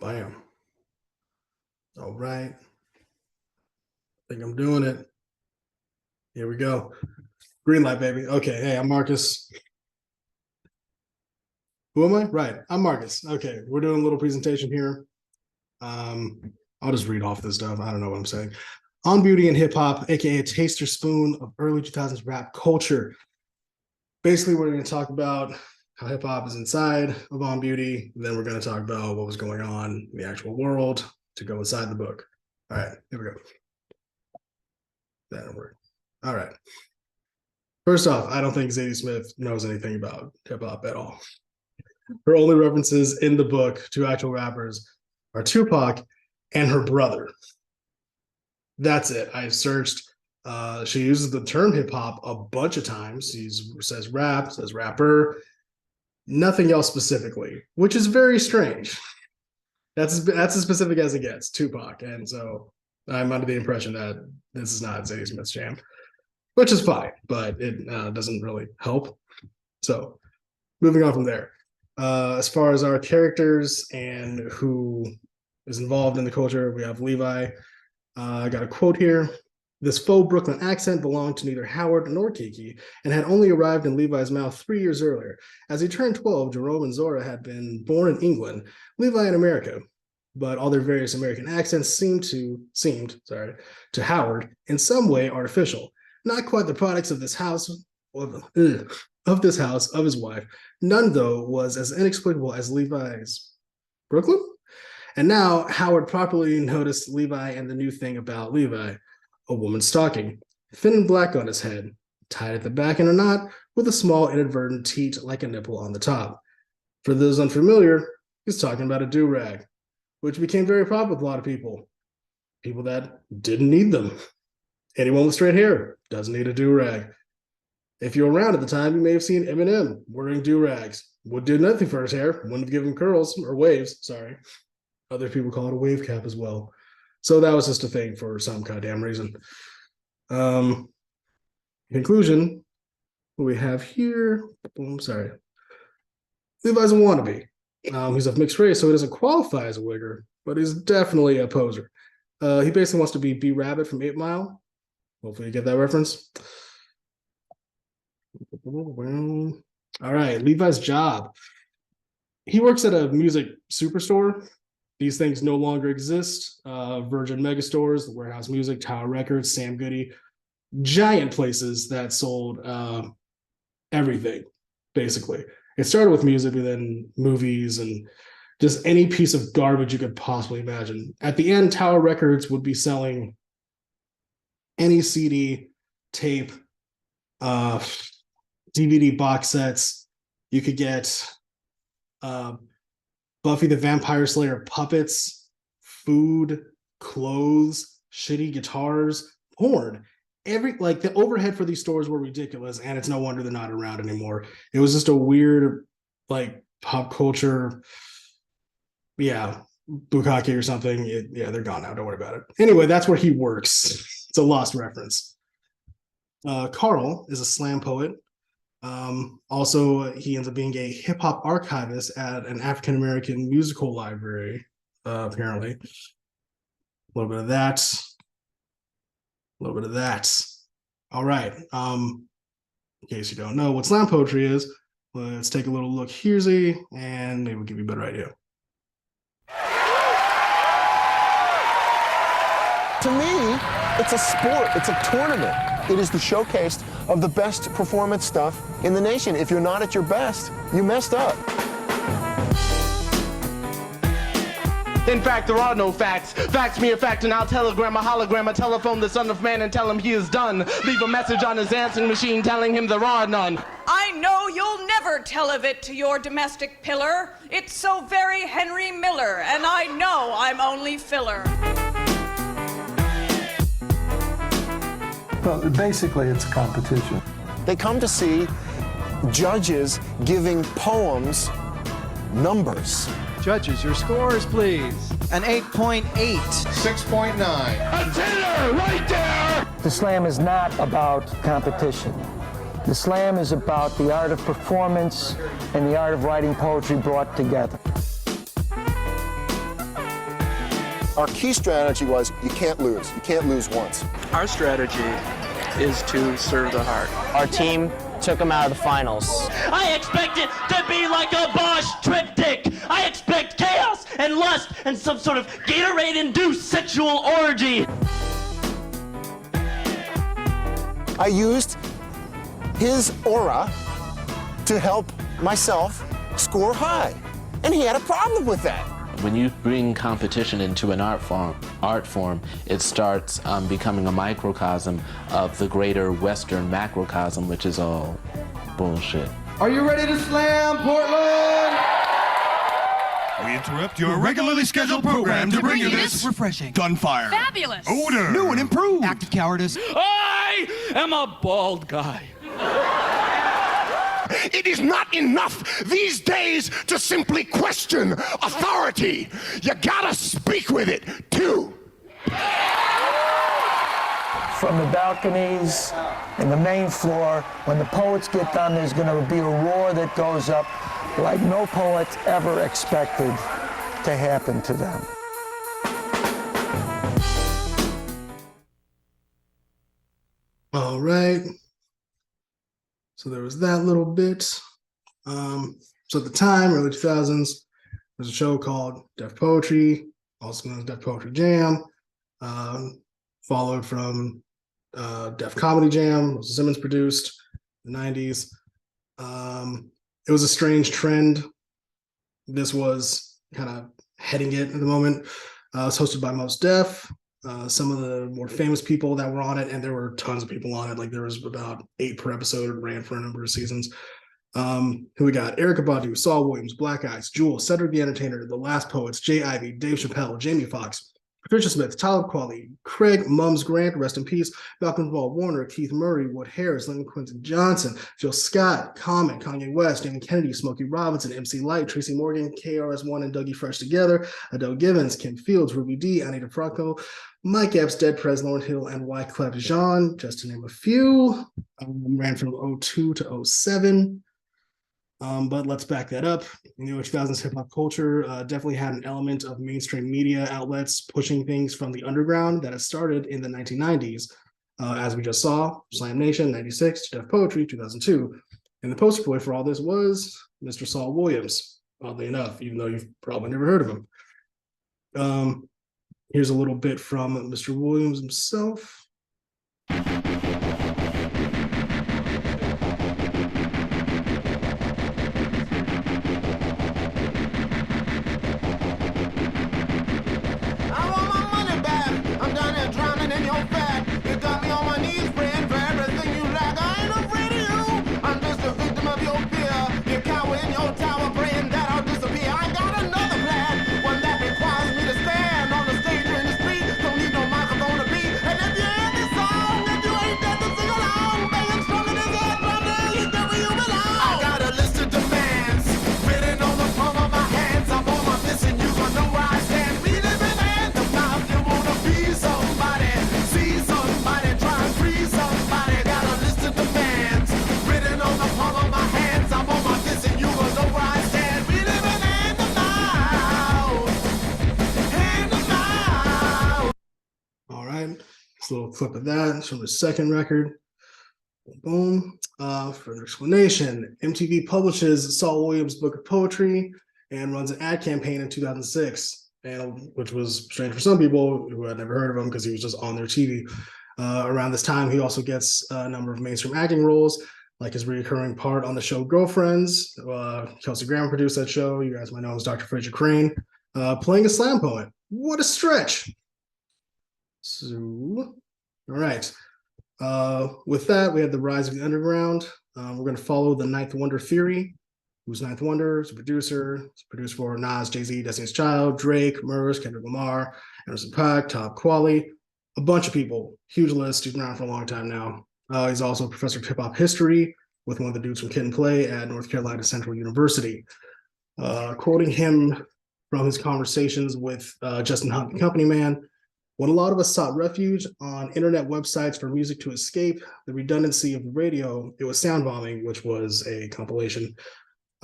Bam. All right. I think I'm doing it. Here we go. Green light, baby. Okay. Hey, I'm Marcus. Who am I? Right. I'm Marcus. Okay. We're doing a little presentation here. I'll just read off this stuff. I don't know what I'm saying. On Beauty and Hip Hop, aka a taster spoon of early 2000s rap culture. Basically, we're going to talk about how hip hop is inside of On Beauty. Then we're going to talk about what was going on in the actual world to go inside the book. All right, here we go. That'll work. All right. First off, I don't think Zadie Smith knows anything about hip hop at all. Her only references in the book to actual rappers are Tupac and her brother. That's it. I searched. She uses the term hip hop a bunch of times. She says rap, says rapper, nothing else specifically, which is very strange. That's as specific as it gets, Tupac. And so I'm under the impression that this is not Zadie Smith's jam, which is fine, but it doesn't really help. So moving on from there. As far as our characters and who is involved in the culture, we have Levi. I got a quote here. This faux Brooklyn accent belonged to neither Howard nor Kiki and had only arrived in Levi's mouth 3 years earlier. As he turned 12, Jerome and Zora had been born in England, Levi in America, but all their various American accents seemed to Howard in some way artificial. Not quite the products of this house, of his wife. None, though, was as inexplicable as Levi's Brooklyn. And now Howard properly noticed Levi and the new thing about Levi, a woman's stocking, thin and black on his head, tied at the back in a knot with a small inadvertent teat like a nipple on the top. For those unfamiliar, he's talking about a do-rag, which became very popular with a lot of people that didn't need them. Anyone with straight hair doesn't need a do-rag. If you were around at the time, you may have seen Eminem wearing do-rags. Would do nothing for his hair, wouldn't have given him curls, or waves, sorry. Other people call it a wave cap as well. So that was just a thing for some goddamn reason. Conclusion, what we have here, Levi's a wannabe. He's of mixed race, so he doesn't qualify as a wigger, but he's definitely a poser. He basically wants to be B-Rabbit from 8 Mile. Hopefully you get that reference. All right, Levi's job. He works at a music superstore. These things no longer exist. Virgin Megastores, the Warehouse Music, Tower Records, Sam Goody, giant places that sold everything, basically. It started with music and then movies and just any piece of garbage you could possibly imagine. At the end, Tower Records would be selling any CD, tape, DVD box sets. You could get Buffy the Vampire Slayer puppets, food, clothes, shitty guitars, porn. The overhead for these stores were ridiculous, and it's no wonder they're not around anymore. It was just a weird, pop culture, bukkake or something. They're gone now. Don't worry about it. Anyway, that's where he works. It's a lost reference. Carl is a slam poet. Also, he ends up being a hip hop archivist at an African American musical library, apparently. A little bit of that. All right. In case you don't know what slam poetry is, let's take a little look here, and maybe we'll give you a better idea. To me, it's a sport. It's a tournament. It is the showcase of the best performance stuff in the nation. If you're not at your best, you messed up. In fact, there are no facts. Facts me a fact, and I'll telegram a hologram, a telephone the son of man, and tell him he is done. Leave a message on his answering machine telling him there are none. I know you'll never tell of it to your domestic pillar. It's so very Henry Miller, and I know I'm only filler. Well, basically, it's a competition. They come to see judges giving poems numbers. Judges, your scores, please. An 8.8. 6.9. A 10 right there! The slam is not about competition. The slam is about the art of performance and the art of writing poetry brought together. Our key strategy was you can't lose. You can't lose once. Our strategy is to serve the heart. Our team took them out of the finals. I expect it to be like a Bosch triptych. I expect chaos and lust and some sort of Gatorade-induced sexual orgy. I used his aura to help myself score high. And he had a problem with that. When you bring competition into an art form, it starts becoming a microcosm of the greater Western macrocosm, which is all bullshit. Are you ready to slam, Portland? We interrupt your regularly scheduled program to bring you this refreshing, gunfire, Fabulous. odor, new and improved, act of cowardice. I am a bald guy. It is not enough these days to simply question authority. You gotta speak with it, too. From the balconies and the main floor, when the poets get done, there's going to be a roar that goes up like no poet ever expected to happen to them. All right. So there was that little bit. So at the time, early 2000s, there's a show called Def Poetry, also known as Def Poetry Jam, followed from Def Comedy Jam, Russell Simmons produced in the 90s. It was a strange trend. This was kind of heading it at the moment. It was hosted by Mos Def, some of the more famous people that were on it, and there were tons of people on it. Like there was about 8 per episode. It ran for a number of seasons. Who we got? Erykah Badu, Saul Williams, Black Eyes, Jewel, Cedric the Entertainer, The Last Poets, Jay Ivy, Dave Chappelle, Jamie Foxx, Patricia Smith, Tyler Qualley, Craig Mums Grant, rest in peace, Malcolm Jamal Warner, Keith Murray, Wood Harris, Lyndon Quinton Johnson, Jill Scott, Common, Kanye West, Damon Kennedy, Smokey Robinson, MC Light, Tracy Morgan, KRS-One, and Dougie Fresh together, Adele Givens, Kim Fields, Ruby D, Anita Franco, Mike Epps, Dead Prez, Lauryn Hill, and Wyclef Jean, just to name a few. Ran from 2002 to 2007. But let's back that up. In the early 2000s, hip hop culture definitely had an element of mainstream media outlets pushing things from the underground that had started in the 1990s. As we just saw, Slam Nation, 96, Def Poetry, 2002. And the poster boy for all this was Mr. Saul Williams, oddly enough, even though you've probably never heard of him. Here's a little bit from Mr. Williams himself. A little clip of that. It's from the second record. Boom. Further explanation. MTV publishes Saul Williams' book of poetry and runs an ad campaign in 2006, and which was strange for some people who had never heard of him because he was just on their TV. Around this time, he also gets a number of mainstream acting roles, like his recurring part on the show Girlfriends. Kelsey Grammer produced that show. You guys might know him as Dr. Fraser Crane, playing a slam poet. What a stretch. So, all right. With that, we had the rise of the underground. We're going to follow the Ninth Wonder theory. Who's Ninth Wonder? It's a producer. It's produced for Nas, Jay-Z, Destiny's Child, Drake, Murs, Kendrick Lamar, Anderson .Paak, Talib Kweli, a bunch of people. Huge list. He's been around for a long time now. He's also a professor of hip-hop history with one of the dudes from Kid and Play at North Carolina Central University. Quoting him from his conversations with Justin Hunt, the Company Man, when a lot of us sought refuge on internet websites for music to escape the redundancy of the radio, it was sound bombing, which was a compilation.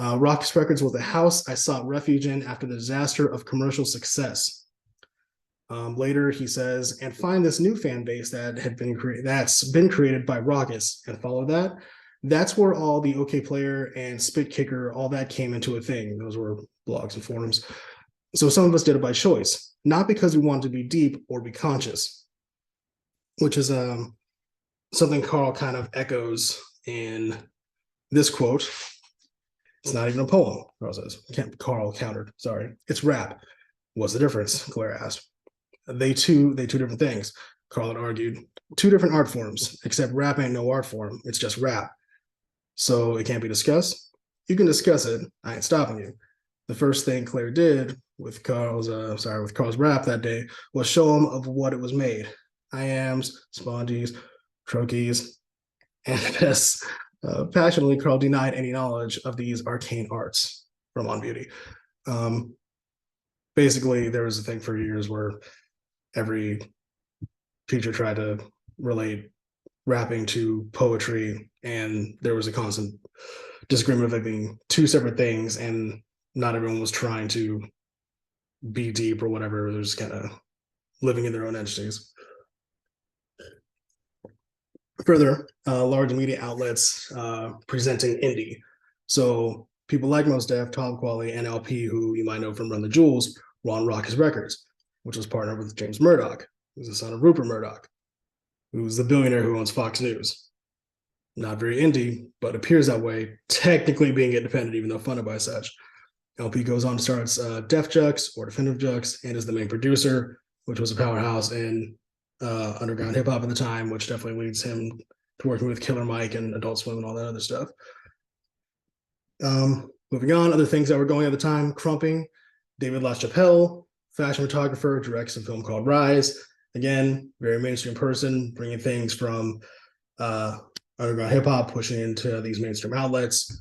Rawkus Records was the house I sought refuge in after the disaster of commercial success. Later, he says, and find this new fan base that's been created by Raucous and follow that. That's where all the OK Player and Spit Kicker, all that came into a thing. Those were blogs and forums. So some of us did it by choice, not because we wanted to be deep or be conscious, which is something Carl kind of echoes in this quote. It's not even a poem, Carl says. Carl countered, sorry. It's rap. What's the difference? Claire asked. They two different things. Carl had argued, two different art forms, except rap ain't no art form. It's just rap. So it can't be discussed. You can discuss it. I ain't stopping you. The first thing Claire did with Carl's rap that day was show him of what it was made. IAMs, spongies, croakies, and this. Passionately, Carl denied any knowledge of these arcane arts from On Beauty. Basically, there was a thing for years where every teacher tried to relate rapping to poetry, and there was a constant disagreement of it being two separate things, and not everyone was trying to be deep or whatever. They're just kind of living in their own entities. Further, large media outlets presenting indie. So people like Mos Def, Talib Kweli, and LP, who you might know from Run the Jewels, were on Raucous Records, which was partnered with James Murdoch, who's the son of Rupert Murdoch, who's the billionaire who owns Fox News. Not very indie, but appears that way, technically being independent, even though funded by such. LP goes on to start Def Jux or Definitive Jux and is the main producer, which was a powerhouse in underground hip hop at the time, which definitely leads him to working with Killer Mike and Adult Swim and all that other stuff. Moving on, other things that were going at the time, Crumping, David LaChapelle, fashion photographer, directs a film called Rise. Again, very mainstream person, bringing things from underground hip hop, pushing into these mainstream outlets,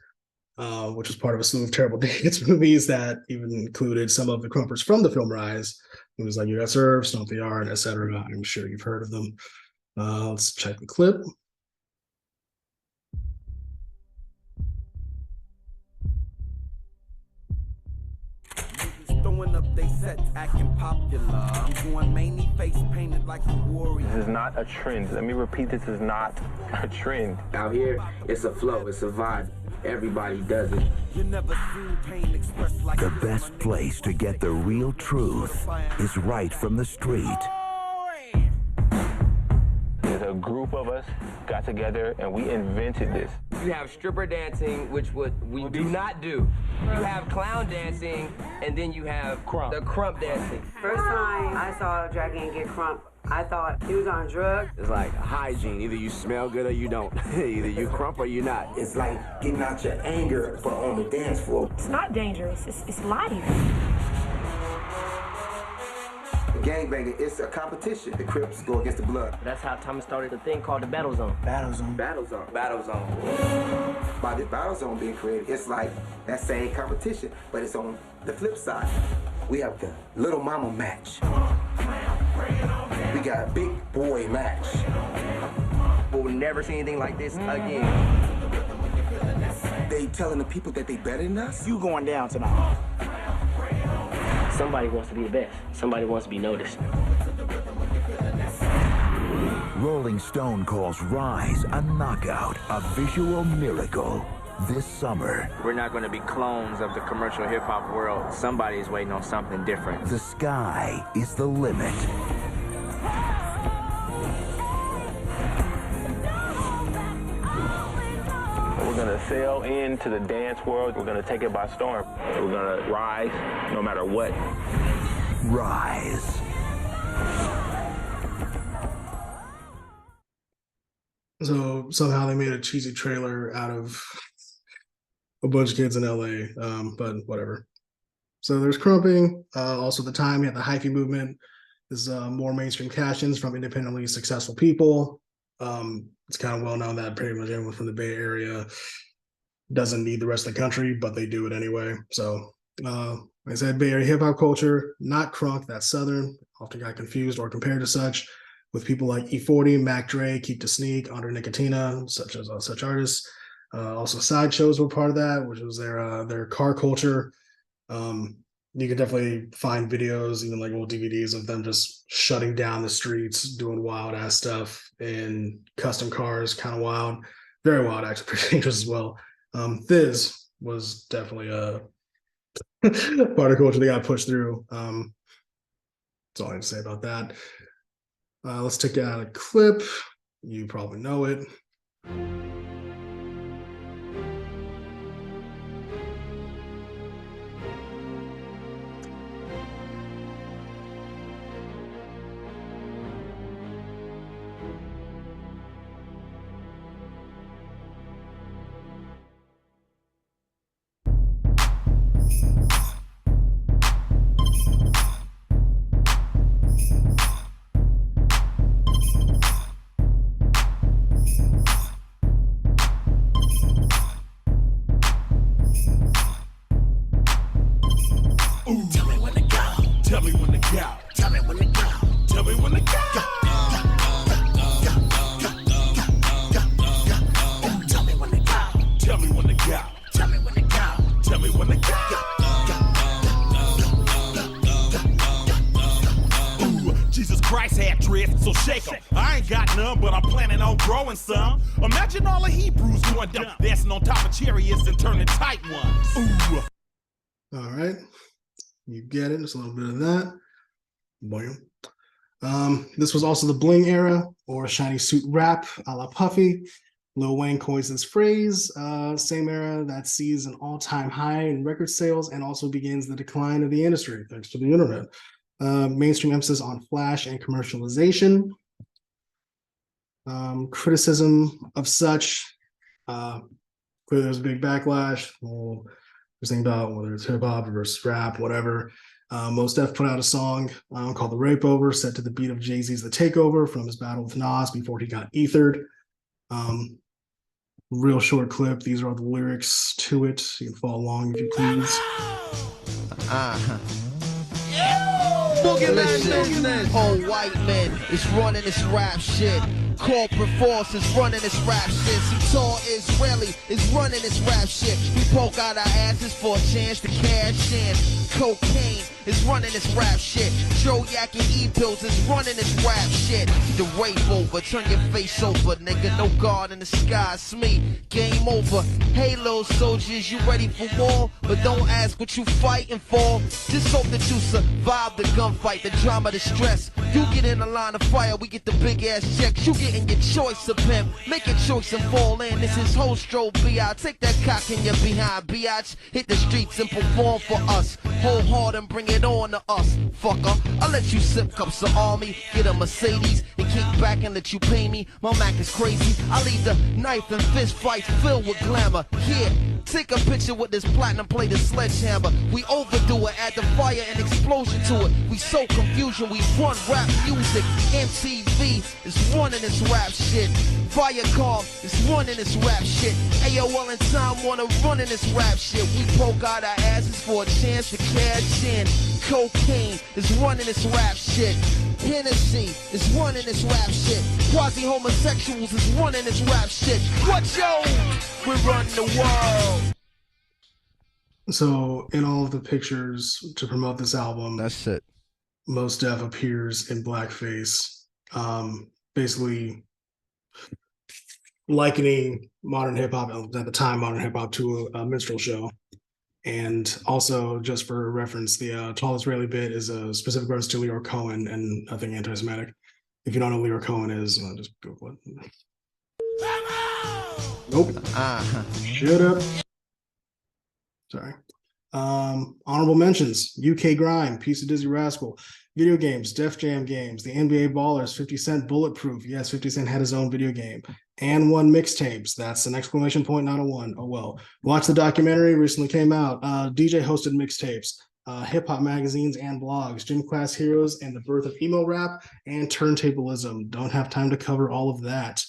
which was part of a slew of terrible dance movies that even included some of the Crumpers from the film Rise. Movies like You Got Served, Stomp the Yard, etc. I'm sure you've heard of them. Let's check the clip. Throwing up they sets, acting popular. I'm going mainly face painted like a warrior. This is not a trend. Let me repeat, this is not a trend. Out here, it's a flow, it's a vibe. Everybody does it. You never seen pain expressed like the best place to get the real truth is right from the street. There's a group of us got together and we invented this. You have stripper dancing, which we do not do. You have clown dancing, and then you have the crump dancing. First time I saw Dragon get crump, I thought he was on drugs. It's like hygiene. Either you smell good or you don't. Either you crump or you're not. It's like getting out your anger, but on the dance floor. It's not dangerous. It's life. Gangbanging, it's a competition. The Crips go against the Blood. That's how Thomas started a thing called the Battle Zone. Battle Zone. Battle Zone. Battle Zone. By the Battle Zone being created, it's like that same competition, but it's on the flip side. We have the Little Mama match. We got a big boy match. We'll never see anything like this again. They telling the people that they better than us? You going down tonight. Somebody wants to be the best. Somebody wants to be noticed. Rolling Stone calls Rise a knockout, a visual miracle. This summer, we're not going to be clones of the commercial hip-hop world. Somebody's waiting on something different. The sky is the limit. We're going to sail into the dance world. We're going to take it by storm. We're going to rise no matter what. Rise. So somehow they made a cheesy trailer out of a bunch of kids in LA, but whatever. So there's Crumping. Also at the time, you had the hyphy movement. This is more mainstream cash-ins from independently successful people. It's kind of well known that pretty much everyone from the Bay Area doesn't need the rest of the country, but they do it anyway. So like I said, Bay Area hip-hop culture, not crunk, that's Southern, often got confused or compared to such, with people like E40, Mac Dre, Keep the Sneak, Andre Nicotina, such as such artists. Also sideshows were part of that, which was their car culture. You can definitely find videos, even like old DVDs of them just shutting down the streets, doing wild ass stuff in custom cars, kind of wild, very wild, actually pretty dangerous as well. Thiz was definitely a part of culture that got pushed through. That's all I have to say about that. Let's take out a clip. You probably know it. Tell me when to go. Tell me when to go. Tell me when to go. Tell me when to go. Tell me when to go. Tell me when to go. Tell me when to go. Tell me when to go. Ooh, Jesus Christ had dreads, so shake 'em. I ain't got none, but I'm planning on growing some. Imagine all the Hebrews going down, dancing on top of chariots and turning tight ones. Ooh. All right. You get it. Just a little bit of that. Boom. This was also the bling era, or shiny suit rap a la Puffy. Lil Wayne coins this phrase. Same era that sees an all-time high in record sales and also begins the decline of the industry, thanks to the internet. Mainstream emphasis on flash and commercialization. Criticism of such. Clearly there's a big backlash. We'll think about whether it's hip-hop versus rap, whatever. Mos Def put out a song called The Rape Over, set to the beat of Jay-Z's The Takeover from his battle with Nas before he got ethered. Real short clip. These are all the lyrics to it. You can follow along if you please. Listen, old white men is running this rap shit. Corporate force is running this rap shit. Some tall Israeli is running this rap shit. We poke out our asses for a chance to cash in. Cocaine is running this rap shit. Joe Yak and E-Pills is running this rap shit. The rape over, turn your face over, nigga. No God in the sky, it's me. Game over. Hey, little soldiers, you ready for war? But don't ask what you fighting for. Just hope that you survive the gunfight, the drama, the stress. You get in the line of fire, we get the big ass checks. You getting your choice of pimp. Make a choice and fall in. This is Hostro B.I. Take that cock in your behind, biatch. Hit the streets and perform for us. Hold hard and bring it on to us, fucker. I'll let you sip cups of army, get a Mercedes, and kick back and let you pay me. My Mac is crazy. I leave the knife and fist fights filled with glamour. Here, take a picture with this platinum plated sledgehammer. We overdo it, add the fire and explosion to it. We sow confusion, we run rap music. MTV is running this rap shit. Viacom is running this rap shit. AOL and Time Warner running this rap shit. We poke out our asses for a chance to cash in. Cocaine is running this rap shit. Hennessy is running this rap shit. Quasi-homosexuals is running this rap shit. What yo? We run the world. So in all of the pictures to promote this album, that's it. Mos Def appears in blackface, basically likening modern hip hop, at the time modern hip hop, to a minstrel show. And also, just for reference, the tall Israeli bit is a specific reference to Leor Cohen and nothing anti-Semitic. If you don't know who Leor Cohen is, just Google it. Nope. Shut up. Sorry. Honorable mentions: UK Grime, Piece of Dizzy Rascal, video games, Def Jam games, the NBA Ballers, 50 Cent Bulletproof. Yes, 50 Cent had his own video game. And 1 mixtapes. That's an exclamation point, not a 1. Oh well. Watch the documentary, recently came out. DJ hosted mixtapes, hip hop magazines and blogs, Gym Class Heroes and the birth of emo rap and turntablism. Don't have time to cover all of that.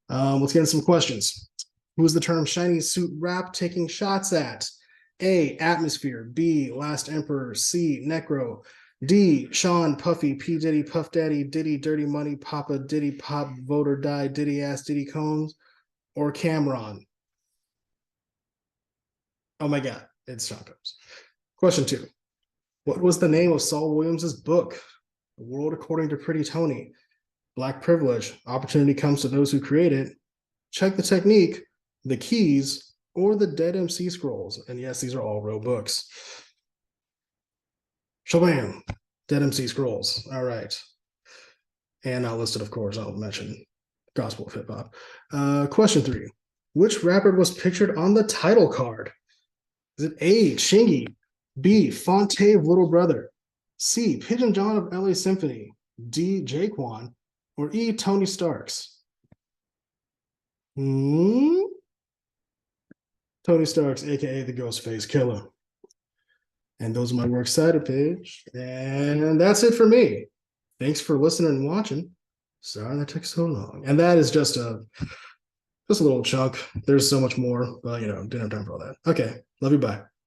Let's get into some questions. Who is the term shiny suit rap taking shots at? A, Atmosphere. B, Last Emperor. C, Necro. D, Sean, Puffy, P. Diddy, Puff Daddy, Diddy, Dirty Money, Papa, Diddy, Pop, Vote or Die, Diddy Ass, Diddy Combs, or Cameron? Oh my God, it's Sean Combs. Question 2. What was the name of Saul Williams's book? The World According to Pretty Tony, Black Privilege, Opportunity Comes to Those Who Create It, Check the Technique, The Keys, or the Dead MC Scrolls. And yes, these are all real books. Shabam, Dead MC Scrolls. All right. And not listed, of course, I'll mention Gospel of Hip Hop. Question 3. Which rapper was pictured on the title card? Is it A, Chingy, B, Fonte of Little Brother, C, Pigeon John of LA Symphony, D, Jaquan, or E, Tony Starks? Tony Starks, aka the Ghostface Killer. And those are my works cited page. And that's it for me. Thanks for listening and watching. Sorry that took so long. And that is just a little chunk. There's so much more, but didn't have time for all that. Okay, love you, bye.